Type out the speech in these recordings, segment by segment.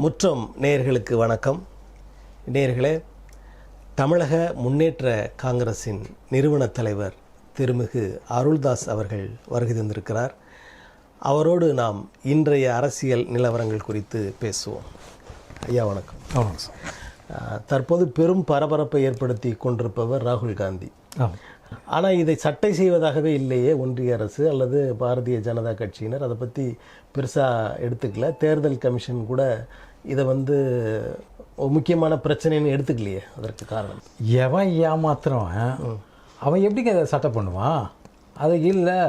முற்றம் நேயர்களுக்கு வணக்கம். நேயர்களே, தமிழக முன்னேற்ற காங்கிரசின் நிறுவன தலைவர் திருமிகு அருள்தாஸ் அவர்கள் வருகை தந்திருக்கிறார். அவரோடு நாம் இன்றைய அரசியல் நிலவரங்கள் குறித்து பேசுவோம். ஐயா வணக்கம். ஆமாம் சார். தற்போது பெரும் பரபரப்பை ஏற்படுத்தி கொண்டிருப்பவர் ராகுல் காந்தி. ஆனால் இதை சட்டை செய்வதாகவே இல்லையே ஒன்றிய அரசு அல்லது பாரதிய ஜனதா கட்சியினர். அதை பற்றி பெருசாக எடுத்துக்கல. தேர்தல் கமிஷன் கூட இதை முக்கியமான பிரச்சனைன்னு எடுத்துக்கலையே. அதற்கு காரணம் எவன் ஏமாத்துறவன் அவன் எப்படிங்க அதை சட்டை பண்ணுவான்? அது இல்லை,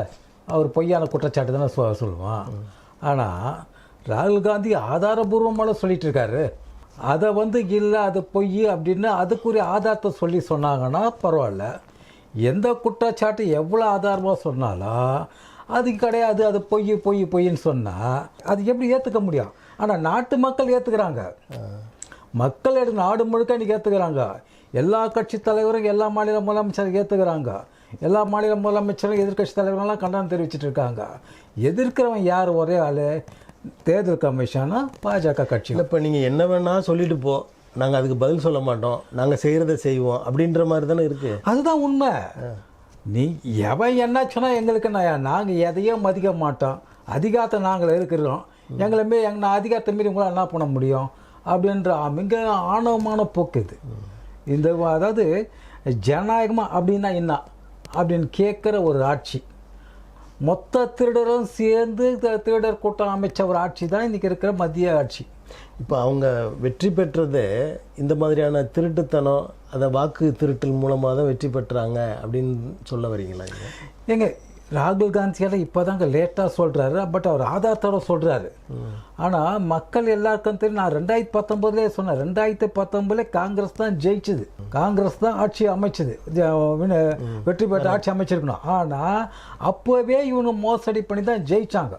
அவர் பொய்யான குற்றச்சாட்டு தானே சொல்லுவான். ஆனால் ராகுல் காந்தி ஆதாரபூர்வமாக சொல்லிட்டு இருக்காரு. அதை இல்லை அது பொய் அப்படின்னு அதுக்குரிய ஆதாரத்தை சொன்னாங்கன்னா பரவாயில்ல. எந்த குற்றச்சாட்டு எவ்வளோ ஆதாரமாக சொன்னாலும் அது கிடையாது, அது பொய்ன்னு சொன்னால் அது எப்படி ஏற்றுக்க முடியும்? ஆனால் நாட்டு மக்கள் ஏற்றுக்கிறாங்க. மக்கள் நாடு முழுக்க இன்றைக்கி ஏற்றுக்கிறாங்க. எல்லா கட்சி தலைவரும் எல்லா மாநில முதலமைச்சரும் ஏற்றுக்கிறாங்க. எல்லா மாநில முதலமைச்சரும் எதிர்கட்சி தலைவர்கள்லாம் கண்டனம் தெரிவிச்சிட்டு இருக்காங்க. எதிர்க்கிறவன் யார்? ஒரே ஆள், தேர்தல் கமிஷனா பாஜக கட்சி. இப்போ நீங்கள் என்ன வேணால் சொல்லிட்டு போ, நாங்கள் அதுக்கு பதில் சொல்ல மாட்டோம், நாங்கள் செய்கிறத செய்வோம் அப்படின்ற மாதிரி தானே இருக்குது. அதுதான் உண்மை. நீ எவன் என்ன சொன்னால் எங்களுக்கு நாங்கள் எதையும் மதிக்க மாட்டோம். அதிகாரத்தை நாங்கள் இருக்கிறோம். எங்களை அதிகாரத்தை மீறி உங்களால் என்ன பண்ண முடியும் அப்படின்ற மிக ஆணவமான போக்கு இது. இந்த அதாவது ஜனநாயகமாக அப்படின்னா என்ன அப்படின்னு கேட்குற ஒரு ஆட்சி. மொத்த திருடரும் சேர்ந்து திருடர் கூட்டம் அமைச்ச ஒரு ஆட்சி தான் இன்றைக்கி இருக்கிற மத்திய ஆட்சி. இப்போ அவங்க வெற்றி பெற்றது இந்த மாதிரியான திருட்டுத்தனம், அதை வாக்கு திருட்டல் மூலமாக தான் வெற்றி பெற்றாங்க அப்படின்னு சொல்ல வரீங்களா? எங்க ராகுல் காந்தியால் இப்போ தாங்க லேட்டாக சொல்கிறாரு. பட் அவர் ஆதாரத்தோட சொல்கிறாரு. ஆனால் மக்கள் எல்லாருக்கும் தெரியும். நான் 2019 சொன்னேன். 2019 காங்கிரஸ் தான் ஜெயிச்சது. காங்கிரஸ் தான் ஆட்சி அமைச்சது, வெற்றி பெற்ற ஆட்சி அமைச்சிருக்கணும். ஆனால் அப்போவே இவங்க மோசடி பண்ணி தான் ஜெயித்தாங்க.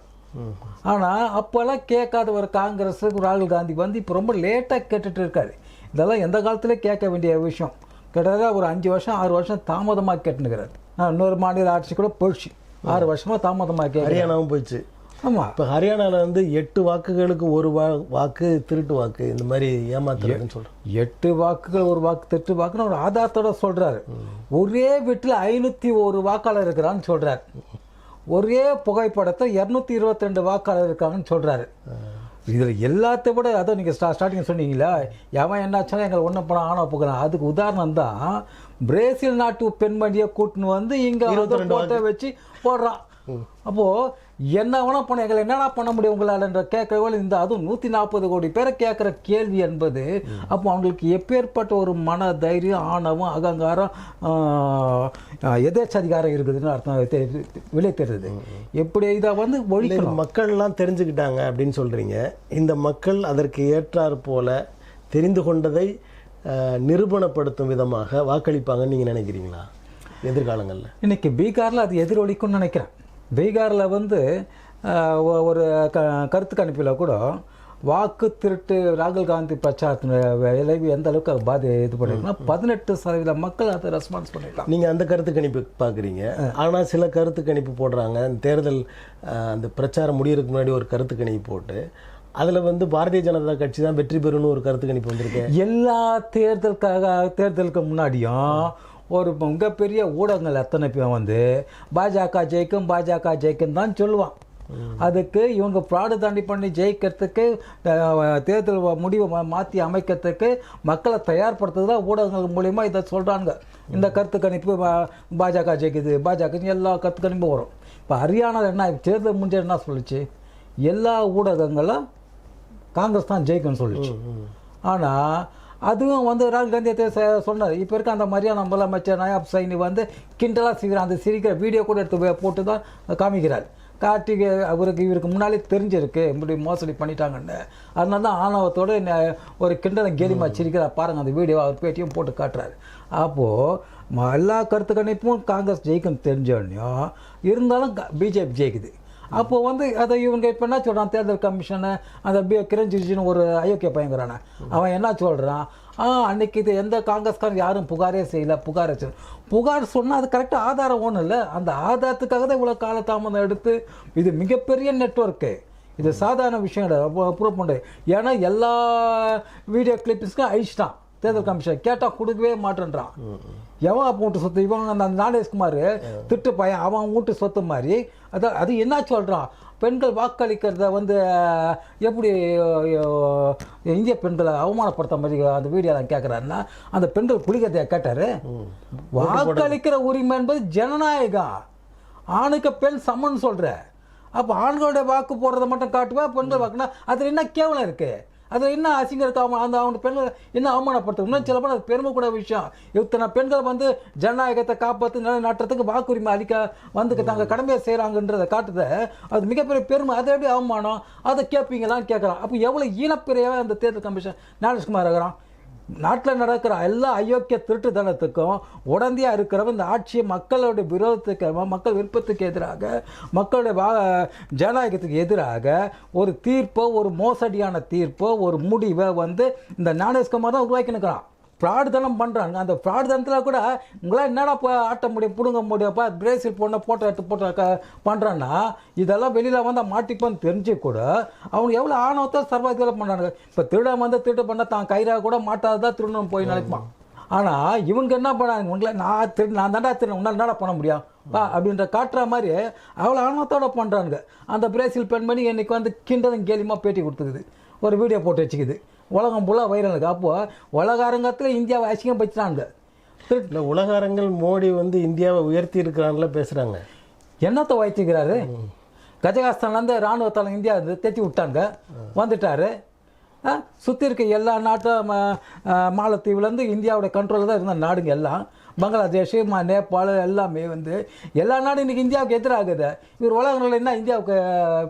ஆனால் அப்போல்லாம் கேட்காத ஒரு காங்கிரஸ் ராகுல் காந்தி இப்போ ரொம்ப லேட்டாக கேட்டுட்டு இருக்காரு. இதெல்லாம் எந்த காலத்துலேயே கேட்க வேண்டிய விஷயம். கிட்டத்தட்ட ஒரு 5 வருஷம் 6 வருஷம் தாமதமாக கேட்டுனுக்கிறாரு. இன்னொரு மாநில ஆட்சி கூட போயிடுச்சு. 6 வருஷமாக தாமதமாக கேட்க. ஹரியானாவும் போயிடுச்சு. ஆமாம். இப்போ ஹரியானாவில் 8 வாக்குகளுக்கு ஒரு வாக்கு திருட்டு வாக்கு, இந்த மாதிரி ஏமாத்துறதுன்னு சொல்கிறேன். 8 வாக்குகள் ஒரு வாக்கு திருட்டு வாக்குன்னு ஒரு ஆதாரத்தோட சொல்கிறாரு. ஒரே வீட்டில் 501 வாக்காளர் இருக்கிறான்னு சொல்கிறார். ஒரே புகைப்படத்தை 222 வாக்காளர் இருக்காங்கன்னு சொல்கிறாரு. இதில் எல்லாத்த விட அதை நீங்கள் ஸ்டார்டிங் சொன்னீங்களா, எவன் என்னாச்சுன்னா எங்களை ஒன்றும் பணம் ஆணவ போகிறான். அதுக்கு உதாரணம் தான் பிரேசில் நாட்டு பெண்மணியை கூட்டின்னு இங்கே போட்டோ வச்சு போடுறான். அப்போது என்ன வேணால் பண்ண எங்களை என்னடா பண்ண முடியும் உங்களால் கேட்கவே இந்த அதுவும் 140 கோடி பேரை கேட்குற கேள்வி என்பது. அப்போ அவங்களுக்கு எப்பேற்பட்ட ஒரு மன தைரியம், ஆணவம், அகங்காரம், எதேச்சதிகாரம் இருக்குதுன்னு அர்த்தம் விலை தெரியுது. எப்படி இதை ஒழிக்கணும் மக்கள்லாம் தெரிஞ்சுக்கிட்டாங்க அப்படின்னு சொல்கிறீங்க. இந்த மக்கள் அதற்கு ஏற்றாறு போல தெரிந்து கொண்டதை நிரூபணப்படுத்தும் விதமாக வாக்களிப்பாங்கன்னு நீங்கள் நினைக்கிறீங்களா எதிர்காலங்களில்? இன்றைக்கி பீகாரில் அது எதிரொலிக்கும்னு நினைக்கிறேன். பீகாரில் ஒரு கருத்து கணிப்பில் கூட வாக்கு திருட்டு ராகுல் காந்தி பிரச்சாரத்தின் விளைவு எந்த அளவுக்கு இது பண்ணிருக்குன்னா 18% மக்கள் அதை ரெஸ்பான்ஸ் பண்ணிருக்காங்க. நீங்கள் அந்த கருத்து கணிப்பு பார்க்குறீங்க. ஆனால் சில கருத்து கணிப்பு போடுறாங்க. தேர்தல் அந்த பிரச்சாரம் முடியறதுக்கு முன்னாடி ஒரு கருத்து கணிப்பு போட்டு அதில் பாரதிய ஜனதா கட்சி தான் வெற்றி பெறும்னு ஒரு கருத்து கணிப்பு வந்திருக்கு. எல்லா தேர்தலுக்கு முன்னாடியும் ஒரு மிகப்பெரிய ஊடகங்கள் எத்தனை பேர் பாஜக ஜெயிக்கும் தான் சொல்லுவான். அதுக்கு இவங்க ப்ராடு தாண்டி பண்ணி ஜெயிக்கிறதுக்கு, தேர்தல் முடிவை மாற்றி அமைக்கிறதுக்கு மக்களை தயார்படுத்துறது தான் ஊடகங்கள் மூலிமா இதை சொல்கிறாங்க. இந்த கருத்து கணிப்பு பாஜக ஜெயிக்குது, பாஜக எல்லா கருத்து கணிப்பும் வரும். இப்போ ஹரியானாவில் என்ன தேர்தல் முடிஞ்ச என்ன சொல்லிச்சு? எல்லா ஊடகங்களும் காங்கிரஸ் தான் ஜெயிக்கும்னு சொல்லிச்சு. ஆனால் அதுவும் ராகுல் காந்தி சொன்னார். இப்போ இருக்க அந்த மாதிரியான முதலமைச்சர் நயாப் சைனி கிண்டலாக செய்கிறார். அந்த சிரிக்கிற வீடியோ கூட எடுத்து போட்டு தான் காமிக்கிறார். காட்டி இவருக்கு முன்னாலே தெரிஞ்சிருக்கு இப்படி மோசடி பண்ணிட்டாங்கன்னு. அதனால தான் ஆணவத்தோடு ஒரு கிண்டலை கேலிமா சிரிக்கிறார். பாருங்கள் அந்த வீடியோ அவர் பேட்டியும் போட்டு காட்டுறாரு. அப்போது எல்லா கருத்து கணிப்பும் காங்கிரஸ் ஜெயிக்கும் தெரிஞ்சோடனையும் இருந்தாலும் பிஜேபி ஜெயிக்குது. அப்போது அதை இவங்க இப்போ என்ன சொல்கிறான், தேர்தல் கமிஷனை அந்த கிரண் ரிஜிஜுன்னு ஒரு அயோக்கிய பயங்கரான அவன் என்ன சொல்கிறான், அன்றைக்கி இது எந்த காங்கிரஸ்காரன் யாரும் புகாரே செய்யலை, புகார் சொன்னால் அது கரெக்டாக ஆதாரம் ஒன்றும் இல்லை. அந்த ஆதாரத்துக்காக தான் இவ்வளோ காலதாமதம் எடுத்து இது மிகப்பெரிய நெட்வொர்க்கு. இது சாதாரண விஷயம் கிடையாது ப்ரூவ் பண்ணுறது. ஏன்னா எல்லா வீடியோ கிளிப்ஸ்க்கும் அழிச்சிட்டான் தேர்தல் கமிஷன். கேட்டால் கொடுக்கவே மாட்டேன்றான். எவன் அப்போ வீட்டு சொத்து இவங்க அந்த ஞானேஷ்குமார் திட்டு பையன் அவன் வீட்டு சொத்து மாதிரி. அது என்ன சொல்கிறான், பெண்கள் வாக்களிக்கிறத வந்து எப்படி இந்திய பெண்களை அவமானப்படுத்த மாதிரி அந்த வீடியோ கேட்குறாருன்னா அந்த பெண்கள் குளிக்கிறதையா கேட்டார்? வாக்களிக்கிற உரிமை என்பது ஜனநாயகம். ஆணுக்கு பெண் சமன்னு சொல்கிற. அப்போ ஆண்களுடைய வாக்கு போடுறதை மட்டும் காட்டுவா, பெண்கள் வாக்குனா அதில் என்ன கேவலம் இருக்குது? அதில் என்ன அசிங்கம் இருக்கு? அந்த அவங்க பெண்கள் என்ன அவமானப்படுத்தும்? இன்னும் சில பேர் அது பெருமை கூட விஷயம். இத்தனை பெண்கள் வந்து ஜனநாயகத்தை காப்பாற்று நிலைநாட்டுறதுக்கு வாக்குரிமை அளிக்க வந்து தாங்க கடமையை செய்கிறாங்கன்றதை காட்டுத. அது மிகப்பெரிய பெருமை. அதை எப்படி அவமானம்? அதை கேட்பீங்களான்னு கேட்குறான். அப்போ எவ்வளோ ஈனப்பிரியாவே அந்த தேர்தல் கமிஷன் ஞானேஷ்குமார் இருக்கிறான். நாட்டில் நடக்கிற எல்லா அயோக்கிய திருட்டுத்தனத்துக்கும் உடந்தையாக இருக்கிறவன் இந்த ஆட்சியை மக்களுடைய விரோதத்துக்கு, மக்கள் விருப்பத்துக்கு எதிராக, மக்களுடைய ஜனநாயகத்துக்கு எதிராக ஒரு தீர்ப்போ, ஒரு மோசடியான தீர்ப்போ, ஒரு முடிவை வந்து இந்த ஞானேஷ்குமார் தான் உருவாக்கினுக்கிறான். ஃப்ராடுதனம் பண்ணுறாங்க. அந்த ஃப்ராடுதனத்தில் கூட உங்களால் என்னடா ஆட்ட முடியும், பிடுங்க முடியப்பா, பிரேசில் பொண்ணை போட்டோ எடுத்து போட்டோ பண்ணுறான்னா இதெல்லாம் வெளியில் வந்து மாட்டிப்பான்னு தெரிஞ்சு கூட அவங்க எவ்வளோ ஆணவத்தை சர்வாதிகாரம் பண்ணுறாங்க. இப்போ திருட வந்து திருட்டு பண்ணால் தான் கைராக கூட மாட்டாதான் திருடணும் போய் நினைப்பான். ஆனால் இவங்க என்ன பண்ணாங்க, உங்களை நான் தாண்டா திருடன், உன்னால் என்னடா பண்ண முடியும் அப்படின்ற காட்டுற மாதிரி அவ்வளோ ஆணவத்தோட பண்ணுறாங்க. அந்த பிரேசில் பெண்மணி இன்னைக்கு வந்து கிண்டதும் கேலியமாக பேட்டி கொடுத்துக்குது, ஒரு வீடியோ போட்டு வச்சுக்குது. உலகம் ஃபுல்லாக வைரலுக்கு. அப்போது உலக அரங்கத்தில் இந்தியாவை அசிங்கம் வச்சுட்டாங்க. இல்லை, உலக அரங்கில் மோடி வந்து இந்தியாவை உயர்த்தி இருக்கிறான்ல பேசுகிறாங்க. என்னத்தை வைத்திருக்கிறாரு? கஜகஸ்தான்லேருந்து இராணுவத்தால் இந்தியா தேத்தி விட்டாங்க, வந்துட்டார். சுற்றி இருக்க எல்லா நாட்டும் மாலத்தீவுலேருந்து இந்தியாவோட கண்ட்ரோலில் தான் இருந்த நாடுங்க எல்லாம். பங்களாதேஷ், நேபாள் எல்லாமே வந்து எல்லா நாடும் இன்றைக்கி இந்தியாவுக்கு எதிராகுது. இவர் உலகங்களில் என்ன இந்தியாவுக்கு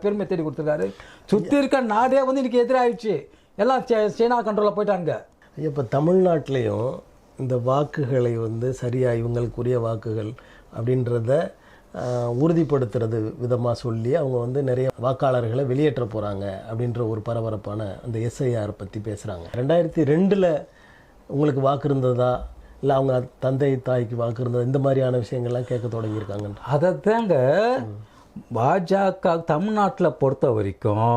பெருமை தேடி கொடுத்துருக்காரு? சுற்றி இருக்க நாடே வந்து இன்றைக்கி எதிராகிடுச்சு. எல்லாம் சீனா கண்ட்ரோலில் போயிட்டாங்க. இப்போ தமிழ்நாட்டிலையும் இந்த வாக்குகளை வந்து சரியாக இவங்களுக்குரிய வாக்குகள் அப்படின்றத உறுதிப்படுத்துறது விதமாக சொல்லி அவங்க வந்து நிறைய வாக்காளர்களை வெளியேற்ற போகிறாங்க அப்படின்ற ஒரு பரபரப்பான அந்த எஸ்ஐஆர் பற்றி பேசுகிறாங்க. 2002 உங்களுக்கு வாக்கு இருந்ததா, இல்லை அவங்க தந்தை தாய்க்கு வாக்கு இருந்ததா, இந்த மாதிரியான விஷயங்கள்லாம் கேட்க தொடங்கியிருக்காங்க. அதை தாங்க பாஜக தமிழ்நாட்டில் பொறுத்த வரைக்கும்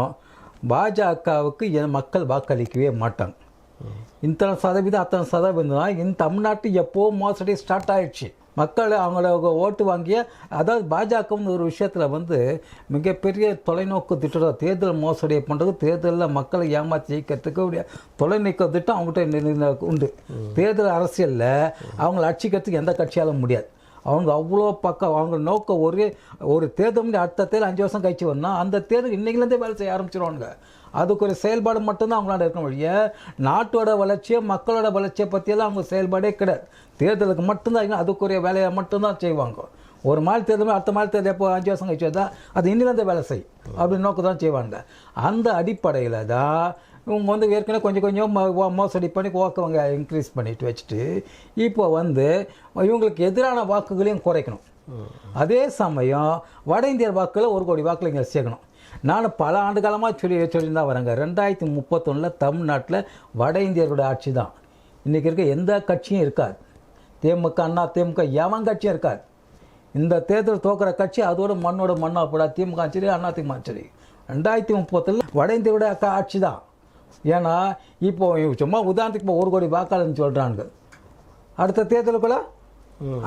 பாஜகவுக்கு மக்கள் வாக்களிக்கவே மாட்டாங்க. இத்தனை சதவீதம் அத்தனை சதவீதம் தான் இந்த தமிழ்நாட்டு எப்போ மோசடி ஸ்டார்ட் ஆயிடுச்சு. மக்கள் அவங்கள ஓட்டு வாங்கிய, அதாவது பாஜகன்னு ஒரு விஷயத்தில் வந்து மிகப்பெரிய தொலைநோக்கு திட்டம், தேர்தல் மோசடியை பண்ணுறது, தேர்தலில் மக்களை ஏமாற்றி ஜெயிக்கிறதுக்கு தொலைநோக்கு திட்டம் அவங்ககிட்ட உண்டு. தேர்தல் அரசியலில் அவங்கள அடிச்சிக்கிறதுக்கு எந்த கட்சியாலும் முடியாது. அவங்க அவ்வளோ பக்கம் அவங்க நோக்கம் ஒரு தேர்தல் அடுத்த தேர்தல் 5 வருஷம் கழிச்சு வரணும். அந்த தேர்தல் இன்றைக்கிலேருந்தே வேலை செய்ய ஆரம்பிச்சிருவாங்க. அதுக்கு ஒரு செயல்பாடு மட்டும்தான் அவங்களால இருக்க முடியும். நாட்டோட வளர்ச்சியை, மக்களோட வளர்ச்சியை பற்றியெல்லாம் அவங்க செயல்பாடே கிடையாது. தேர்தலுக்கு மட்டும்தான் அதுக்குரிய வேலையை மட்டும்தான் செய்வாங்க. ஒரு மாநில தேர்தல் அடுத்த மாநில தேர்தல் எப்போ 5 வருஷம் கழிச்சு தான் அது இன்னிலேருந்தே வேலை செய்யும் அப்படின்னு நோக்கம் தான் செய்வாங்க. அந்த அடிப்படையில் தான் இவங்க வந்து ஏற்கனவே கொஞ்சம் கொஞ்சம் மோசடி பண்ணி வாக்குவங்க இன்க்ரீஸ் பண்ணிட்டு வச்சுட்டு இப்போ வந்து இவங்களுக்கு எதிரான வாக்குகளையும் குறைக்கணும். அதே சமயம் வட இந்தியர் வாக்குகளை 1 கோடி வாக்குகள் இங்கே சேர்க்கணும். நான் பல ஆண்டு காலமாக சொல்லியிருந்தா வரேங்க. 2031 தமிழ்நாட்டில் வட இந்தியர்களுடைய ஆட்சி தான். இன்றைக்கி இருக்க எந்த கட்சியும் இருக்காது. திமுக, அண்ணா திமுக எவன் கட்சியும் இருக்காது. இந்த தேர்தல் தோக்கிற கட்சி அதோட மண்ணாக போடா. திமுக சரி, அண்ணா திமுக சரி. 2030 வட இந்தியருடைய ஆட்சி தான். ஏன்னா இப்போ சும்மா உதாரணத்துக்கு இப்போ 1 கோடி வாக்காளர்னு சொல்கிறாங்க. அடுத்த தேர்தலுக்குள்ள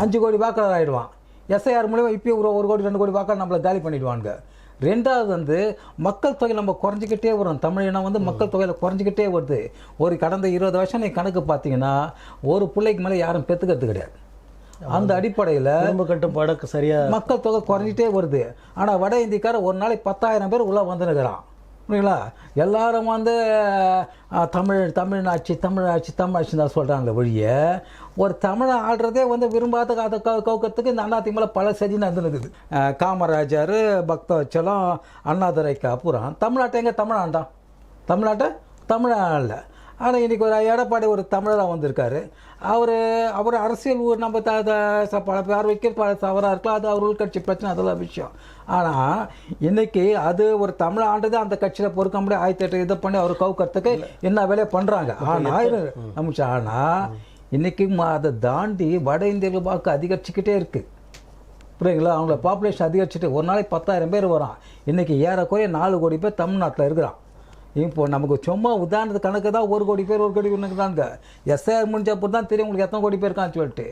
5 கோடி வாக்காளர் ஆகிடுவான். எஸ்ஐஆர் மூலமாக இப்போ 1 கோடி 2 கோடி வாக்காளர் நம்மளை காலி பண்ணிடுவாங்க. ரெண்டாவது வந்து மக்கள் தொகை நம்ம குறைஞ்சிக்கிட்டே வரும். தமிழினம் வந்து மக்கள் தொகையில் குறைஞ்சிக்கிட்டே வருது. ஒரு கடந்த 20 வருஷம் நீ கணக்கு பார்த்தீங்கன்னா ஒரு பிள்ளைக்கு மேலே யாரும் பெற்றுக்கிறது கிடையாது. அந்த அடிப்படையில் குடும்ப கட்டுப்பாடு சரியாக மக்கள் தொகை குறைஞ்சிட்டே வருது. ஆனால் வட இந்தியக்கார ஒரு நாளைக்கு 10,000 பேர் உள்ளே வந்துனுக்கிறான். புரியுங்களா? எல்லாரும் வந்து தமிழ்நாட்சி தான் சொல்கிறாங்களே ஒழிய ஒரு தமிழை ஆடுறதே வந்து விரும்பாத அதை கவுக்கிறதுக்கு இந்த அதிமுக பல செஞ்சு நடந்துருக்குது. காமராஜர், பக்தவச்சலம், அண்ணாதுரைக்கு அப்புறம் தமிழ்நாட்டை எங்கே தமிழாண்டான்? தமிழ்நாட்டில் ஆனால் இன்றைக்கி ஒரு எடப்பாடி ஒரு தமிழராக வந்திருக்காரு. அவர் அரசியல் நம்ம பல பார்வைக்கு பல தவறாக இருக்கலாம். அது அவர் உள்கட்சி பிரச்சனை, அதெல்லாம் விஷயம். ஆனால் இன்றைக்கி அது ஒரு தமிழ் ஆண்டு தான் அந்த கட்சியில் பொறுக்க முடியாது. 1008 இதை பண்ணி அவர் கவுக்கிறதுக்கு என்ன வேலையை பண்ணுறாங்க. ஆனால் இன்றைக்கி அதை தாண்டி வட இந்தியர்கள் வாக்கு அதிகரிச்சுக்கிட்டே இருக்குது. புரியுங்களா? அவங்கள பாப்புலேஷன் அதிகரிச்சுட்டு ஒரு நாளைக்கு 10,000 பேர் வரான். இன்றைக்கி ஏறக்குறைய 4 கோடி பேர் தமிழ்நாட்டில் இருக்கிறான். இப்போ நமக்கு சும்மா உதாரணத்து கணக்கு தான் 1 கோடி பேர் 1 கோடி பேருக்கு தாங்க. எஸ்ஐஆர் முடிஞ்சப்போ தான் தெரியும் உங்களுக்கு எத்தனை கோடி பேர் இருக்கான்னு சொல்லிட்டு.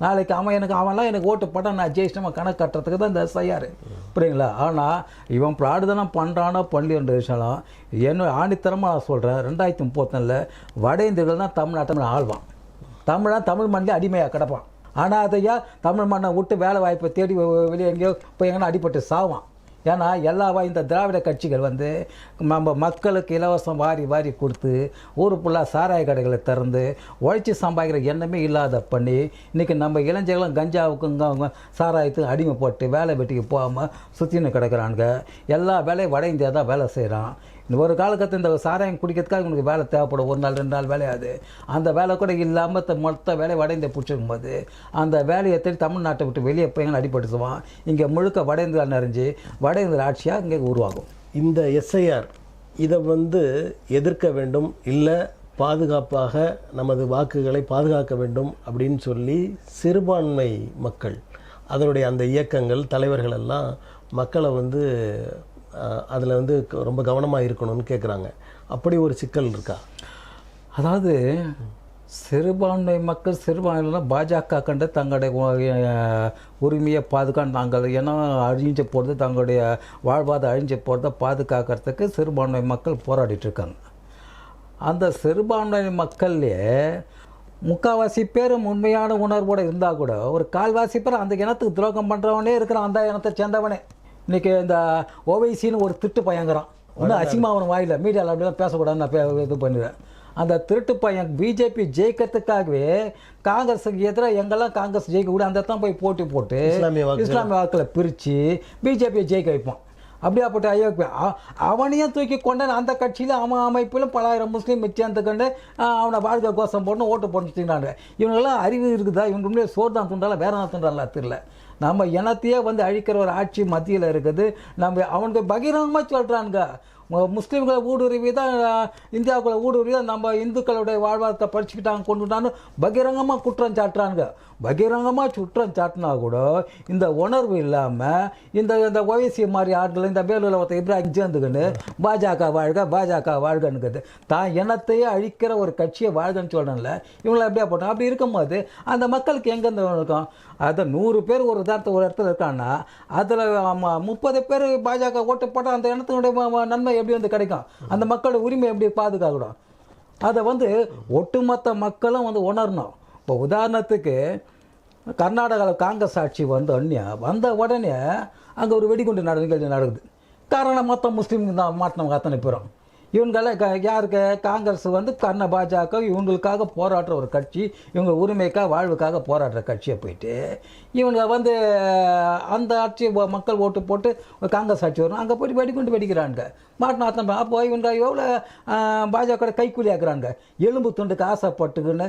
நாளைக்கு அவன்லாம் எனக்கு ஓட்டு போட்டால் நான் ஜெயிச்சிட்டமா கணக்கு கட்டுறதுக்கு தான் இந்த எஸ்ஐஆர். புரியுங்களா? ஆனால் இவன் பிராடுதனம் பண்ணுறானா பண்ணலன்ற விஷயம் என்ன ஆணித்தரமாக நான் சொல்கிறேன். 2031 வட இந்தியர்கள் தான் தமிழ்நாட்டை ஆள்வான். தமிழ் மண்ணிலே அடிமையாக கிடப்பான். ஆனால் அதையா தமிழ் மண்ணை விட்டு வேலை வாய்ப்பை தேடி வெளியே எங்கேயோ போய் எங்கன்னா அடிபட்டு சாவான். ஏன்னா இந்த திராவிட கட்சிகள் வந்து நம்ம மக்களுக்கு இலவசம் வாரி கொடுத்து ஊர் ஃபுல்லாக சாராய கடைகளை திறந்து உழைச்சி சம்பாதிக்கிற எண்ணமே இல்லாத பண்ணி இன்றைக்கி நம்ம இளைஞர்களும் கஞ்சாவுக்கு சாராயத்துக்கு அடிமை போட்டு வேலை வெட்டிக்கு போகாமல் சுற்றின்னு கிடக்கிறானுங்க. எல்லா வேலையும் வட இந்தியா தான் வேலை செய்கிறான். ஒரு காலகட்டத்தில் இந்த சாராயம் குடிக்கிறதுக்காக உனக்கு வேலை தேவைப்படும், 1 நாள் 2 நாள் வேலையாது. அந்த வேலை கூட இல்லாமல் மொத்த வேலையை வட இந்தியா பிடிச்சிருக்கும் போது அந்த வேலையை தேடி தமிழ்நாட்டை விட்டு வெளியே போய் அடிபட்டுச்சுவான். இங்கே முழுக்க வட இந்தியா நிறைஞ்சு வட இந்திய ஆட்சியாக இங்கே உருவாகும். இந்த எஸ்ஐஆர் இதை வந்து எதிர்க்க வேண்டும், இல்லை பாதுகாப்பாக நமது வாக்குகளை பாதுகாக்க வேண்டும் அப்படின்னு சொல்லி சிறுபான்மை மக்கள் அதனுடைய அந்த இயக்கங்கள் தலைவர்கள் எல்லாம் மக்களை வந்து அதில் வந்து ரொம்ப கவனமாக இருக்கணும்னு கேட்குறாங்க. அப்படி ஒரு சிக்கல் இருக்கா? அதாவது சிறுபான்மை மக்கள் சிறுபான்மையிலாம் பாஜக கண்டு தங்களுடைய உரிமையை நாங்கள் ஏன்னா அழிஞ்சு போகிறது, தங்களுடைய வாழ்வாதாரம் அழிஞ்சு போகிறத பாதுகாக்கிறதுக்கு சிறுபான்மை மக்கள் போராடிட்டுருக்காங்க. அந்த சிறுபான்மை மக்கள்லே முக்கால்வாசி பேர் உண்மையான உணர்வோடு இருந்தால் கூட ஒரு கால்வாசி பேர் அந்த இனத்துக்கு துரோகம் பண்ணுறவனே இருக்கிறான். அந்த இனத்தை சேர்ந்தவனே இன்றைக்கி இந்த ஓவைசின்னு ஒரு திருட்டு பையங்கிறான். ஒன்றும் அசிங்கமாக அவன் வாயில் மீடியாவில் அப்படிலாம் பேசக்கூடாதுன்னு நான் இது பண்ணிடுறேன். அந்த திருட்டு பையன் பிஜேபி ஜெயிக்கிறதுக்காகவே காங்கிரஸுக்கு எதிராக எங்கெல்லாம் காங்கிரஸ் ஜெயிக்கக்கூடாது அந்த இடத்துல போய் போட்டி போட்டு இஸ்லாமிய வாக்களை பிரித்து பிஜேபியை ஜெயிக்க வைப்பான். அப்படியா போட்டு அவனையும் தூக்கி கொண்டு அந்த கட்சியில் அவன் அமைப்பிலும் 10,000 முஸ்லீம் சேர்ந்துக்கண்டு அவனை வாழ்க்கை கோஷம் போடணும் ஓட்டு போட்டுனாங்க. இவங்கெல்லாம் அறிவு இருக்குதா? இவங்க உண்மையிலே சோறு தான் துண்டால வேற தான் துண்டால தெரியல. நம்ம இனத்தையே வந்து அழிக்கிற ஒரு ஆட்சி மத்தியில் இருக்குது. நம்ம அவனுக்கு பகிரங்கமாக சொல்கிறானுங்க. முஸ்லீம்களை ஊடுருவி தான் இந்தியாவுக்குள்ள ஊடுருவி தான் நம்ம இந்துக்களுடைய வாழ்வாதாரத்தை படிச்சுக்கிட்டாங்க கொண்டுட்டான்னு பகிரங்கமாக குற்றம் சாட்டுறானுங்க. பகிரங்கமாக குற்றம் சாட்டினா கூட இந்த உணர்வு இல்லாமல் இந்த ஓவைசி மாதிரி ஆட்கள் இந்த வேலூரில் ஒருத்தர் இப்ராஹிம் சேர்ந்துக்கின்னு பாஜக வாழ்கன்னுக்குது. தான் இனத்தையே அழிக்கிற ஒரு கட்சியை வாழ்கன்னு சொல்கிறேன்ல, இவங்களை எப்படியா போட்டோம். அப்படி இருக்கும்போது அந்த மக்களுக்கு எங்கேருந்து இருக்கும்? அதை 100 பேர் ஒரு இடத்துல இருக்கான்னா அதில் 30 பேர் பாஜக ஓட்டு போட்டால் அந்த இனத்தினுடைய நன்மை எப்படி வந்து கிடைக்கும்? அந்த மக்களோட உரிமை எப்படி பாதுகாக்கணும்? அதை வந்து ஒட்டுமொத்த மக்களும் வந்து உணரணும். இப்போ உதாரணத்துக்கு கர்நாடகாவில் காங்கிரஸ் ஆட்சி வந்த உடனே அங்கே ஒரு வெடிகுண்டு நிகழ்ச்சி நடக்குது. காரணம் மொத்தம் முஸ்லீம் தான் மாட்டினவங்க அத்தனை பேரும். இவங்கள யாருக்கு? காங்கிரஸ் வந்து பாஜக இவங்களுக்காக போராடுற ஒரு கட்சி, இவங்க உரிமைக்காக வாழ்வுக்காக போராடுற கட்சியை போயிட்டு இவங்க வந்து அந்த ஆட்சி மக்கள் ஓட்டு போட்டு காங்கிரஸ் ஆட்சி வரும், அங்கே போய்ட்டு வெடிக்குண்டு வெடிக்கிறாங்க மாட்டின அத்தனை. அப்போ இவங்க எவ்வளோ பாஜக கைக்கூலி ஆக்குறாங்க. எலும்பு துண்டுக்கு ஆசைப்பட்டுக்குன்னு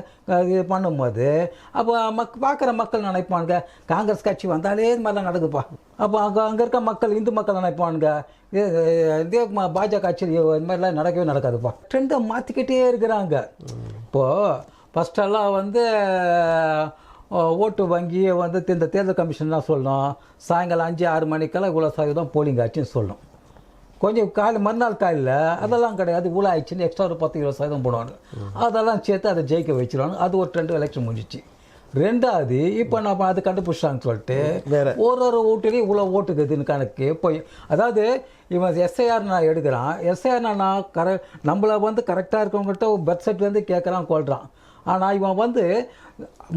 இது பண்ணும்போது அப்போ பார்க்குற மக்கள் நினைப்பானுங்க காங்கிரஸ் கட்சி வந்தாலே இது மாதிரிலாம் நடக்குதுப்பா. அப்போ அங்கே இருக்க மக்கள் இந்து மக்கள் நினைப்பானுங்க இதே பாஜக கட்சியில் இந்த மாதிரிலாம் நடக்கவே நடக்காதுப்பா. ட்ரெண்டை மாற்றிக்கிட்டே இருக்கிறாங்க. இப்போது ஃபஸ்ட்டெல்லாம் வந்து ஓட்டு வங்கியை வந்து இந்த தேர்தல் கமிஷன் தான் சொல்லணும், சாயங்காலம் 5-6 மணிக்கெல்லாம் இவ்வளோ சதவீதம் போலிங் ஆச்சுன்னு சொல்லணும். கொஞ்சம் மறுநாள் காலையில் அதெல்லாம் கிடையாது, இவ்வளோ ஆயிடுச்சுன்னு எக்ஸ்ட்ரா ஒரு 10-20% போடுவாங்க. அதெல்லாம் சேர்த்து அதை ஜெயிக்க வச்சிருவாங்க. அது ஒரு 2 எலெக்ஷன் முடிஞ்சிச்சு. 2வது இப்போ நம்ம அது கண்டுபிடிச்சான்னு சொல்லிட்டு ஒரு ஓட்டுலேயும் இவ்வளோ ஓட்டுக்குதுன்னு கணக்கு போய், அதாவது இவன் எஸ்ஐஆர் நான் எடுக்கிறான், எஸ்ஐஆர் நான் நம்மளை வந்து கரெக்டாக இருக்கவங்கள்ட்ட பர்த் சர்டிஃபிகேட் வந்து கேட்குறான் கொள்கிறான். ஆனால் இவன் வந்து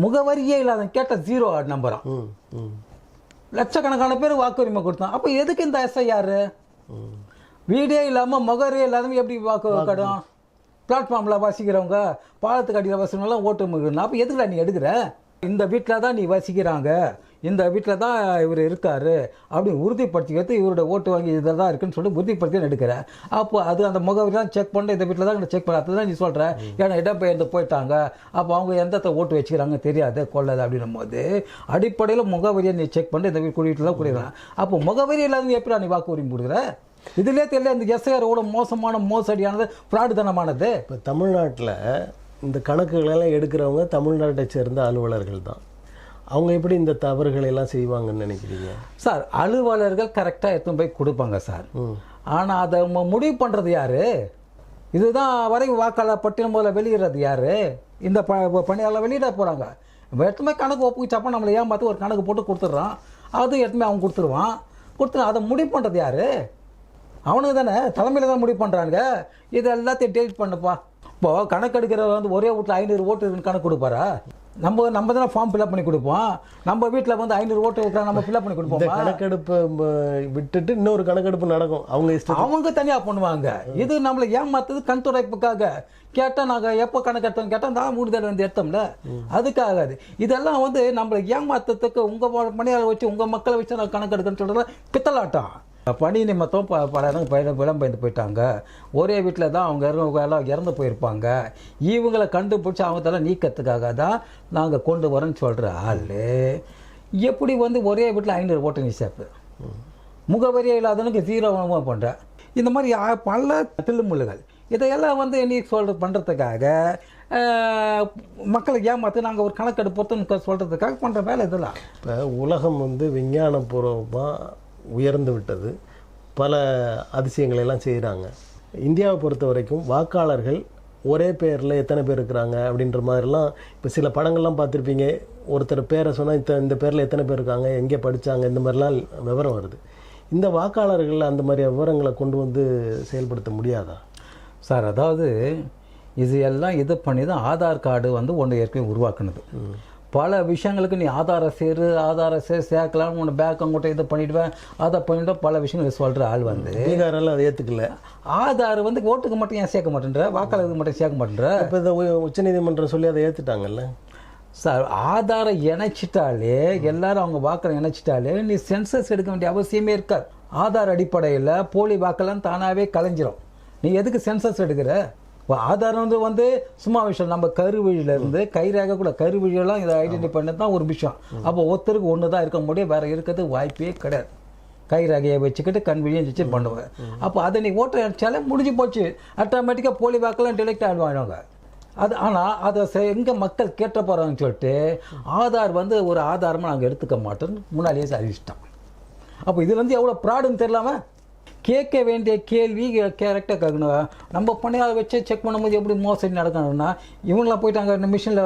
முகவரியே இல்லாத கேட்ட 0 நம்புறான். லட்சக்கணக்கான பேர் வாக்குரிமை கொடுத்தான். அப்போ எதுக்கு இந்த எஸ்ஐஆர்? வீடே இல்லாமல் முகவரியே இல்லாதவங்க எப்படி வாக்கு கடும்? பிளாட்ஃபார்மில் வசிக்கிறவங்க பாலத்துக்கு அடியில் வசிக்கிறவங்களாம் ஓட்டு முகணும். அப்போ எதுக்குடா நீ எடுக்கிற? இந்த வீட்டில் தான் நீ வசிக்கிறாங்க, இந்த வீட்டில் தான் இவர் இருக்கார் அப்படின்னு உறுதிப்படுத்திக்கிறது இவரோட ஓட்டு வாங்கி இதில் தான் இருக்குன்னு சொல்லி உறுதிப்படுத்தி எடுக்கிறேன். அப்போ அது அந்த முகவரிலாம் செக் பண்ண இந்த வீட்டில் தான் செக் பண்ண அதுதான் நீ சொல்கிற. ஏன்னா இடம்பெயர்ந்து போயிட்டாங்க, அப்போ அவங்க எந்த ஓட்டு வச்சுக்கிறாங்க தெரியாது கொள்ளது அப்படின்னும் போது அடிப்படையில் முகவரியை நீ செக் பண்ணி இந்த வீட்டில் தான் குடிக்கிறான். அப்போ முகவரி இல்லாத எப்படி நீ வாக்கு உரிமை கொடுக்குற? இதுலேயே தெரியல இந்த எஸ்ஐஆரோட மோசடியானது ஃப்ராடுதனமானது. இப்போ தமிழ்நாட்டில் இந்த கணக்குகளெல்லாம் எடுக்கிறவங்க தமிழ்நாட்டை சேர்ந்த அலுவலர்கள் தான். அவங்க எப்படி இந்த தவறுகளை எல்லாம் செய்வாங்கன்னு நினைக்கிறீங்க? சார் அலுவலர்கள் கரெக்டாக எடுத்துன்னு போய் கொடுப்பாங்க சார். ஆனால் அதை முடிவு பண்ணுறது யார்? இதுதான் வரைக்கும் வாக்காளர் பட்டியல் முதல்ல வெளியிடுறது யார்? இந்த பணியாளர் வெளியிட போகிறாங்க. எடுத்துமே கணக்கு ஒப்புக்கிச்சப்போ நம்மளை ஏமாற்றி ஒரு கணக்கு போட்டு கொடுத்துட்றான். அது எடுத்துமே அவன் கொடுத்துருவான். அதை முடிவு பண்ணுறது யார்? அவனுக்கு தானே தலைமையில் தான் முடிவு பண்ணுறாங்க. இது எல்லாத்தையும் டெலிட் பண்ணுப்பா. இப்போது கணக்கு எடுக்கிறவர் வந்து ஒரே வீட்டில் 500 ஓட்டு இருக்குன்னு கணக்கு கொடுப்பாரா? நம்ம தானே ஃபார்ம் ஃபில்அப் பண்ணி கொடுப்போம். நம்ம வீட்டில் வந்து 500 ஓட்டு இருக்கிற நம்ம ஃபில்அப் பண்ணி கொடுப்போம். கணக்கெடுப்பு விட்டுட்டு இன்னொரு கணக்கெடுப்பு நடக்கும். அவங்க தனியாக பண்ணுவாங்க. இது நம்மளை ஏமாத்துறது கண் துடைப்புக்காக. கேட்டால் நாங்கள் எப்போ கணக்கு எடுத்தோம் கேட்டால் நான் 3 தடவை வந்து எடுத்தோம்ல, அதுக்காகாது. இதெல்லாம் வந்து நம்மளை ஏமாத்துறதுக்கு உங்கள் பணியாளர் வச்சு உங்கள் மக்களை வச்சு நான் கணக்கு எடுக்கணும்னு சொல்கிறது பித்தலாட்டம். பணி நிமித்தம் பல இடங்கள் புலம்பெயர்ந்து போயிட்டாங்க. ஒரே வீட்டில் தான் அவங்க எல்லாம் இறந்து போயிருப்பாங்க. இவங்களை கண்டுபிடிச்சி அவங்களாம் நீக்கத்துக்காக தான் நாங்கள் கொண்டு வரோன்னு சொல்கிற ஆள் எப்படி வந்து ஒரே வீட்டில் 500 ஓட்டு நீ சேர்ப்பு, முகவரியே இல்லாதவனுக்கு 0 பண்ணுற, இந்த மாதிரி பல தில்லுமுள்ளுகள். இதையெல்லாம் வந்து நீ பண்ணுறதுக்காக மக்களை ஏமாற்று நாங்கள் ஒரு கணக்கெடுப்போம் சொல்கிறதுக்காக பண்ணுற வேலை இதெல்லாம். இப்போ உலகம் வந்து விஞ்ஞானபூர்வமாக உயர்ந்து விட்டது. பல அதிசயங்களை எல்லாம் செய்கிறாங்க. இந்தியாவை பொறுத்த வரைக்கும் வாக்காளர்கள் ஒரே பேரில் எத்தனை பேர் இருக்கிறாங்க அப்படின்ற மாதிரிலாம் இப்போ சில படங்கள்லாம் பார்த்துருப்பீங்க. ஒருத்தர் பேரை சொன்னால் இந்த பேரில் எத்தனை பேர் இருக்காங்க, எங்கே படித்தாங்க, இந்த மாதிரிலாம் விவரம் வருது. இந்த வாக்காளர்கள் அந்த மாதிரி விவரங்களை கொண்டு வந்து செயல்படுத்த முடியாதா சார்? அதாவது இது எல்லாம் இது பண்ணி தான் ஆதார் கார்டு வந்து ஒன்று ஏற்கனவே உருவாக்குனது. பல விஷயங்களுக்கு நீ ஆதார சேர்க்கலாம்னு ஒன்று பேக் அங்கோட்ட இதை பண்ணிவிடுவேன், அதை பண்ணிவிட்டு பல விஷயங்கள் சொல்கிற ஆள் வந்து பீகாரெல்லாம் அதை ஏற்றுக்கல. ஆதார் வந்து ஓட்டுக்கு மட்டும் ஏன் சேர்க்க மாட்டேன்ற, வாக்காளருக்கு மட்டும் சேர்க்க மாட்டேன்ற. இப்போ இந்த உச்சநீதிமன்றம் சொல்லி அதை ஏற்றுட்டாங்கல்ல சார். ஆதாரை இணைச்சிட்டாலே எல்லாரும் அவங்க வாக்களை இணைச்சிட்டாலே நீ சென்சஸ் எடுக்க வேண்டிய அவசியமே இருக்காது. ஆதார் அடிப்படையில் போலி வாக்கெல்லாம் தானாகவே கலைஞ்சிரும். நீ எதுக்கு சென்சஸ் எடுக்கிற? ஆதாரம் வந்து சும்மா விஷயம். நம்ம கருவழியிலேருந்து கைரேகை கூட கருவழியெல்லாம் இதை ஐடென்டிஃபை பண்ணது தான் ஒரு விஷயம். அப்போ ஒருத்தருக்கு ஒன்று தான் இருக்க முடியும், வேறு இருக்கிறது வாய்ப்பே கிடையாது. கைரேகையை வச்சுக்கிட்டு கண் வழியை வச்சு பண்ணுவேன். அப்போ அதை நீ ஓட்டை அடித்தாலே முடிஞ்சு போச்சு. ஆட்டோமேட்டிக்காக போலி வாக்கெல்லாம் டெலெக்ட் ஆகிடுவாங்க. அது ஆனால் அதை எங்கே மக்கள் கேட்ட போகிறாங்கன்னு சொல்லிட்டு ஆதார் வந்து ஒரு ஆதாரமாக நாங்கள் எடுத்துக்க மாட்டோம்னு முன்னாலேயே அறிவிச்சிட்டோம். அப்போ இதுலேருந்து எவ்வளோ ப்ராடுன்னு தெரியலாமா? கேட்க வேண்டிய கேள்வி கரெக்டாக கேட்கணும். நம்ம பணியாளர் வச்சு செக் பண்ணும்போது எப்படி மோசடி நடக்கணும்னா இவங்களாம் போயிட்டு அங்கே மிஷினில்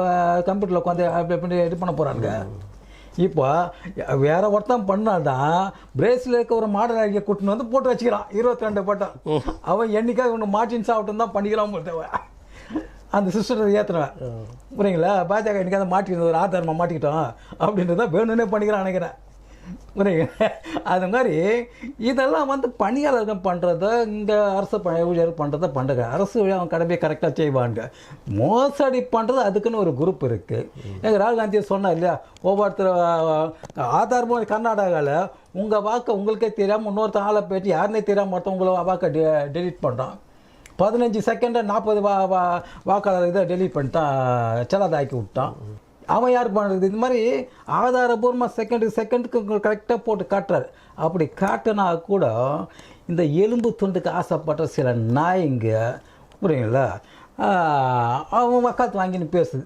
கம்ப்யூட்டரில் உட்காந்து அப்படி இது பண்ண போகிறாங்க. இப்போ வேற ஒருத்தன் பண்ணாதான் பிரேஸில் இருக்க ஒரு மாடல் அடிக்க கூட்டின்னு வந்து போட்டு வச்சுக்கிறான் 22 பட்டம். அவன் என்னைக்காக ஒன்று மார்டின் சாப்பிட்டு தான் பண்ணிக்கிறான் அந்த சிஸ்டத்தை ஏற்றுனேன். புரியுங்களா? பாஜக என்னைக்காவது மாட்டிக்கிட்டு ஒரு ஆதாரமாக மாட்டிக்கிட்டோம் அப்படின்றத வேணும்னே பண்ணிக்கிறான் நினைக்கிறேன். புரியுங்க? அது மாதிரி இதெல்லாம் வந்து பணியாளர்கள் பண்ணுறத இங்கே அரசு ஊழியர் பண்ணுறத பண்ணுறாங்க. அரசு அவன் கடமையை கரெக்டாக செய்வாங்க. மோசடி பண்ணுறது அதுக்குன்னு ஒரு குரூப் இருக்குது. எங்கள் ராகுல் காந்தியை சொன்னார் இல்லையா, ஒவ்வொருத்தர் ஆதார் மூலம் கர்நாடகாவில் உங்கள் வாக்கை உங்களுக்கே தெரியாமல் இன்னொருத்தர் ஆளை போயிட்டு யாருன்னே தெரியாமல் ஒருத்தவங்கள வாக்கை டெலீட் பண்ணுறான். 15 செகண்ட் 40 வாக்காளர் இதை டெலீட் பண்ணிட்டான், செல்லாதாக்கி விட்டான். அவன் யார் பண்ணுறது? இது மாதிரி ஆதாரபூர்வமாக செகண்டுக்கு கரெக்டாக போட்டு காட்டுறாரு. அப்படி காட்டினா கூட இந்த எலும்பு துண்டுக்கு ஆசைப்பட்ட சில நாய்ங்க, புரியுங்களா, அவன் வக்காலத்து வாங்கின்னு பேசுது.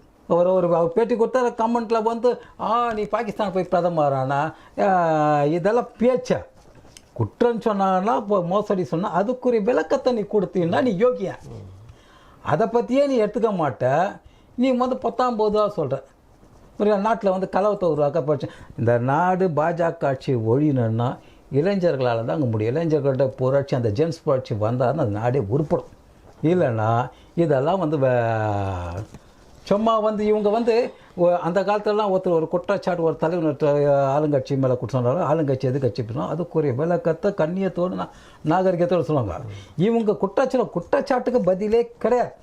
ஒரு பேட்டி கொடுத்தா கமெண்ட்டில் வந்து நீ பாகிஸ்தான் போய் பிரதமரானா, இதெல்லாம் பேச்சா? குற்றம் சொன்னான்னா இப்போ மோசடி சொன்னால் அதுக்குரிய விளக்கத்தை நீ கொடுத்தீங்கன்னா நீ யோகியா. அதை பற்றியே நீ எடுத்துக்க மாட்ட. நீ வந்து 19 சொல்கிற ஒரு நாட்டில் வந்து கலவத்தை உருவாக்க போச்சு. இந்த நாடு பாஜக ஆட்சி ஒழியணுன்னா இளைஞர்களால் தான் அங்கே முடியும். இளைஞர்கள்ட்ட புரட்சி, அந்த ஜென்ஸ் புரட்சி வந்தால் அந்த நாடே உருப்படும். இல்லைன்னா இதெல்லாம் வந்து சும்மா வந்து இவங்க வந்து அந்த காலத்துலலாம் ஒரு குற்றச்சாட்டு ஒரு தலைவர் ஆளுங்கட்சி மேலே குற்றம், ஆளுங்கட்சி எதிர்கட்சி போனோம் அதுக்குரிய விளக்கத்தை கண்ணியத்தோடு நாகரிகத்தோடு சொல்லுவாங்க. இவங்க குற்றச்சாட்டுக்கு பதிலே கிடையாது.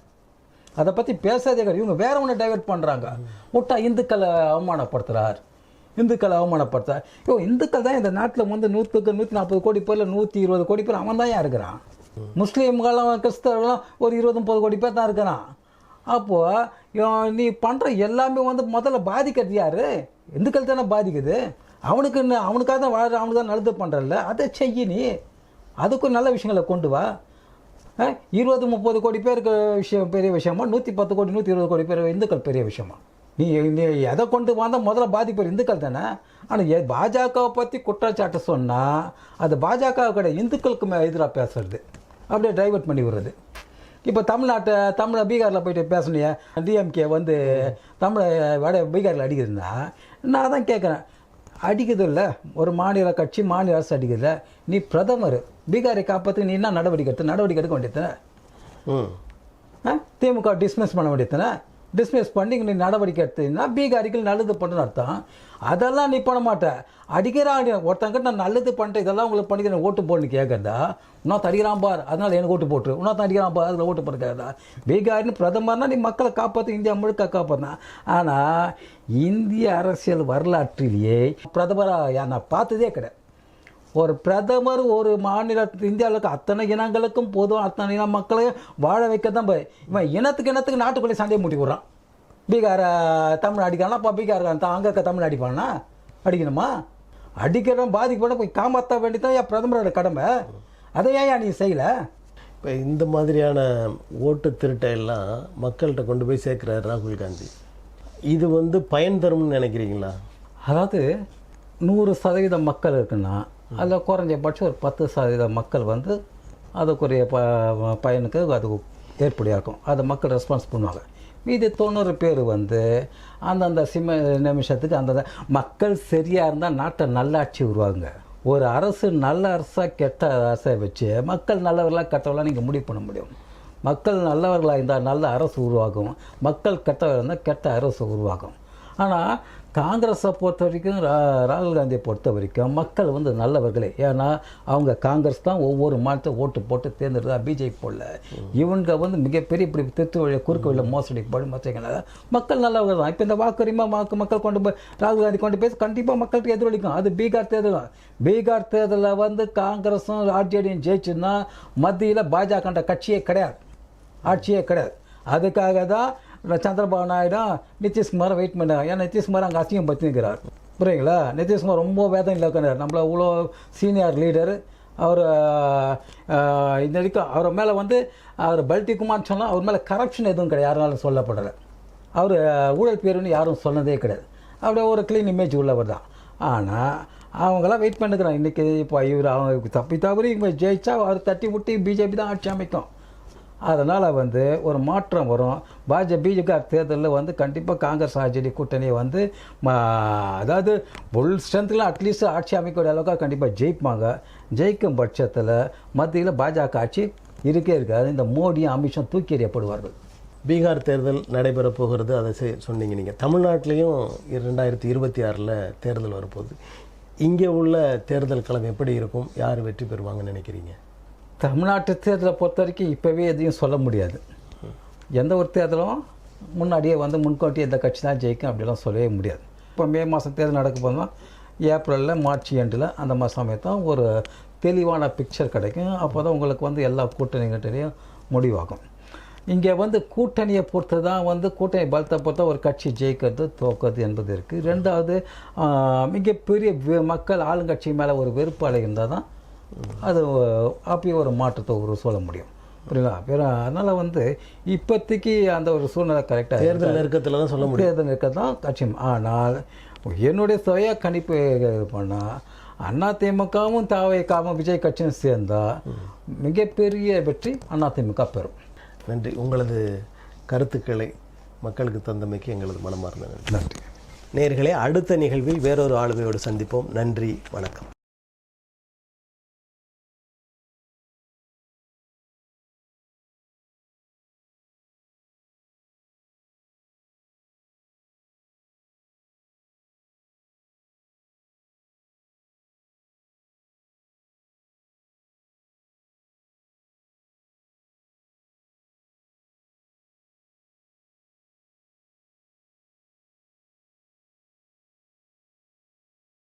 அதை பற்றி பேசாதே கிடையாது. இவங்க வேற ஒன்று டைவெர்ட் பண்ணுறாங்க. விட்டா இந்துக்களை அவமானப்படுத்துகிறார், இந்துக்கள் தான் இந்த நாட்டில் வந்து 140 கோடி பேரில் 120 கோடி பேர் அவன் தான் இருக்கிறான். முஸ்லீம்களும் கிறிஸ்தவர்களும் ஒரு 20-30 கோடி பேர் தான் இருக்கிறான். அப்போது நீ பண்ணுற எல்லாமே வந்து முதல்ல பாதிக்கிறது யார்? இந்துக்கள் தானே பாதிக்குது. அவனுக்காக தான் வாழ்கிற, அவனுக்கு தான் நல்லது பண்ணுறல்ல, அதை செய்ய. நீ அதுக்கும் நல்ல விஷயங்களை கொண்டு வா. 20-30 கோடி பேருக்கு விஷயம் பெரிய விஷயமா? 110 கோடி 120 கோடி பேர் இந்துக்கள் பெரிய விஷயமா? நீ எதை கொண்டு வந்தால் முதல்ல பாதிப்பு இந்துக்கள் தானே. ஆனால் பாஜகவை பற்றி குற்றச்சாட்டு சொன்னால் அது பாஜக கிடையாது, இந்துக்களுக்கு எதிராக பேசுறது, அப்படியே டைவர்ட் பண்ணி விடுறது. இப்போ தமிழை பீகாரில் போயிட்டு பேசணையே, டிஎம்கே வந்து தமிழை பீகாரில் அடிக்குதுன்னா நான் தான் கேட்குறேன், அடிக்குது இல்லை ஒரு மாநில கட்சி மாநில அரசு அடிக்குதுல்ல, நீ பிரதமர் பீகாரை காப்பாற்றுக்கு நீ என்ன நடவடிக்கை எடுக்க வேண்டியதுதானே. திமுக டிஸ்மிஸ் பண்ண வேண்டியதுதானே. டிஸ்மிஸ் பண்ணி நீ நடவடிக்கை எடுத்தீங்கன்னா பீகாரிகள் நல்லது பண்ணுன்னு அர்த்தம். அதெல்லாம் நீ பண்ண மாட்டேன். அடிக்கிறான் ஒருத்தங்கிட்ட நான் நல்லது பண்ணிட்டேன், இதெல்லாம் உங்களுக்கு பண்ணிக்கிறேன் ஓட்டு போடணும்னு கேட்குறதா. இன்னொருத்த அடிக்கிறான் பார் அதனால் எனக்கு ஓட்டு போட்டுரு, இன்னொருத்த அடிக்கிறான் பார் அதில் ஓட்டு போட்டுக்கிறதா. பீகாரின்னு பிரதமர்னா நீ மக்களை காப்பாற்று, இந்தியா முழுக்க காப்பாற்றினா. ஆனால் இந்திய அரசியல் வரலாற்றிலேயே பிரதமராக நான் பார்த்ததே கிடையாது. ஒரு பிரதமர் ஒரு மாநில இந்தியாவுக்கு அத்தனை இனங்களுக்கும் பொதுவாக அத்தனை இன மக்களையும் வாழ வைக்க தான் போய் இவன் இனத்துக்கு நாட்டுக்குள்ளே சண்டையை மூட்டி விட்றான். பீகாரை தமிழ் அடிக்கிறானா, இப்போ பீகார் அங்கே இருக்க தமிழ் அடிப்பானா? அடிக்கணுமா? அடிக்கிறவன் பாதிக்கப்பட போய் காப்பாற்ற வேண்டியதான் என் பிரதமரோட கடமை. அதை ஏன் நீ செய்யலை? இப்போ இந்த மாதிரியான ஓட்டு திருட்டை எல்லாம் மக்கள்கிட்ட கொண்டு போய் சேர்க்குறாரு ராகுல் காந்தி. இது வந்து பயன் தரும்னு நினைக்கிறீங்களா? அதாவது 100% மக்கள் இருக்குன்னா அதில் குறைஞ்சபட்சம் ஒரு 10% மக்கள் வந்து அதுக்குரிய பயனுக்கு அது ஏற்புடையாக்கும். அதை மக்கள் ரெஸ்பான்ஸ் பண்ணுவாங்க. மீதி 90 பேர் வந்து அந்தந்த நிமிஷத்துக்கு அந்தந்த மக்கள் சரியாக இருந்தால் நாட்டை நல்லாட்சி உருவாகுங்க. ஒரு அரசு நல்ல அரசாக கெட்ட அரசை வச்சு மக்கள் நல்லவர்களாக கெட்டவர்களாக நீங்கள் முடிவு பண்ண முடியும். மக்கள் நல்லவர்களாக இருந்தால் நல்ல அரசு உருவாகும், மக்கள் கெட்டவர்கள் இருந்தால் கெட்ட அரசு உருவாகும். ஆனால் காங்கிரஸை பொறுத்த வரைக்கும் ராகுல் காந்தியை பொறுத்த வரைக்கும் மக்கள் வந்து நல்லவர்களே. ஏன்னா அவங்க காங்கிரஸ் தான் ஒவ்வொரு மாதத்தை ஓட்டு போட்டு தேர்ந்தெடுத்தா, பிஜேபி போடல. இவங்க வந்து மிகப்பெரிய இப்படி திருத்து வழியை குறுக்கு வழியில் மோசடி போய் மற்றவங்க மக்கள் நல்லவர்கள் தான். இப்போ இந்த வாக்குரிமை மக்கள் கொண்டு போய் ராகுல் காந்தி கொண்டு போய் கண்டிப்பாக மக்களுக்கு எதிரொலிக்கும். அது பீகார் தேர்தல் தான். பீகார் தேர்தலில் வந்து காங்கிரஸும் ஆர்ஜேடியும் ஜெயிச்சுன்னா மத்தியில் பாஜகன்ற கட்சியே கிடையாது, ஆட்சியே கிடையாது. அதுக்காக தான் சந்திரபாபு நாயுடு நிதிஷ்குமாரை வெயிட் பண்ணார். ஏன்னா நிதிஷ்குமார் அங்கே அசிங்கம் பற்றிக்கிறார், புரியுங்களா? நிதிஷ்குமார் ரொம்ப வேதனையில் இருக்கிறார். நம்மள இவ்வளோ சீனியர் லீடர் அவர். இந்த வரைக்கும் அவர் மேலே வந்து அவர் பல்டி குமார்னு சொன்னால் அவர் மேலே கரப்ஷன் எதுவும் கிடையாது, யாருனாலும் சொல்லப்படலை. அவர் ஊழல் பேருன்னு யாரும் சொன்னதே கிடையாது. அப்படியே ஒரு க்ளீன் இமேஜ் உள்ளவர் தான். ஆனால் அவங்களாம் வெயிட் பண்ணுக்கிறாங்க. இன்றைக்கி இப்போ இவர் அவங்க தவறி இவங்க ஜெயிச்சா அவர் தட்டி விட்டு பிஜேபி தான் ஆட்சி அமைக்கும். அதனால் வந்து ஒரு மாற்றம் வரும். பிஜேபி தேர்தலில் வந்து கண்டிப்பாக காங்கிரஸ் ஆர்ஜேடி கூட்டணியை வந்து அதாவது ஃபுல் ஸ்ட்ரென்த்தில் அட்லீஸ்ட் ஆட்சி அமைக்கக்கூடிய அளவுக்கு கண்டிப்பாக ஜெயிப்பாங்க. ஜெயிக்கும் பட்சத்தில் மத்தியில் பாஜக ஆட்சி இருக்கே இருக்காது. இந்த மோடியும் அமித்ஷா தூக்கி எறியப்படுவார்கள். பீகார் தேர்தல் நடைபெறப் போகிறது, அதை சொன்னீங்க நீங்கள். தமிழ்நாட்டிலையும் 2026 தேர்தல் வரப்போகுது. இங்கே உள்ள தேர்தல் களம் எப்படி இருக்கும்? யார் வெற்றி பெறுவாங்கன்னு நினைக்கிறீங்க? தமிழ்நாட்டு தேர்தலை பொறுத்த வரைக்கும் இப்போவே எதையும் சொல்ல முடியாது. எந்த ஒரு தேர்தலும் முன்னாடியே வந்து முன்கூட்டி எந்த கட்சி தான் ஜெயிக்கும் அப்படிலாம் சொல்லவே முடியாது. இப்போ மே மாதம் தேர்தல் நடக்க போதுன்னா ஏப்ரலில் மார்ச் எண்டில் அந்த மாதிரி சமயத்தான் ஒரு தெளிவான பிக்சர் கிடைக்கும். அப்போ தான் உங்களுக்கு வந்து எல்லா கூட்டணிகிட்டையும் முடிவாகும். இங்கே வந்து கூட்டணியை பொறுத்து தான் வந்து கூட்டணி பலத்தை பொறுத்தா ஒரு கட்சி ஜெயிக்கிறது தோக்கிறது என்பது இருக்குது. ரெண்டாவது மிகப்பெரிய மக்கள் ஆளுங்கட்சி மேலே ஒரு வெறுப்பு அலை இருந்தால் தான் அது அப்பயே ஒரு மாற்றத்தை சொல்ல முடியும், புரியுங்களா? அதனால் வந்து இப்போதைக்கு அந்த ஒரு சூழ்நிலை கரெக்டாக தேர்தல் நெருக்கத்தில் தான் சொல்ல முடியும். தேர்தல் நெருக்கத்தில் தான் கட்சி. ஆனால் என்னுடைய சுய கணிப்பு பண்ணால் அதிமுகவும் தாவேக்காவும் விஜய் கட்சியும் சேர்ந்தால் மிகப்பெரிய வெற்றி அதிமுக பெறும். நன்றி. உங்களது கருத்துக்களை மக்களுக்கு தந்தமைக்கு எங்களது மனமார்ந்த நன்றி. நன்றி. நேயர்களே, அடுத்த நிகழ்வில் வேறொரு ஆளுமையோடு சந்திப்போம். நன்றி, வணக்கம்.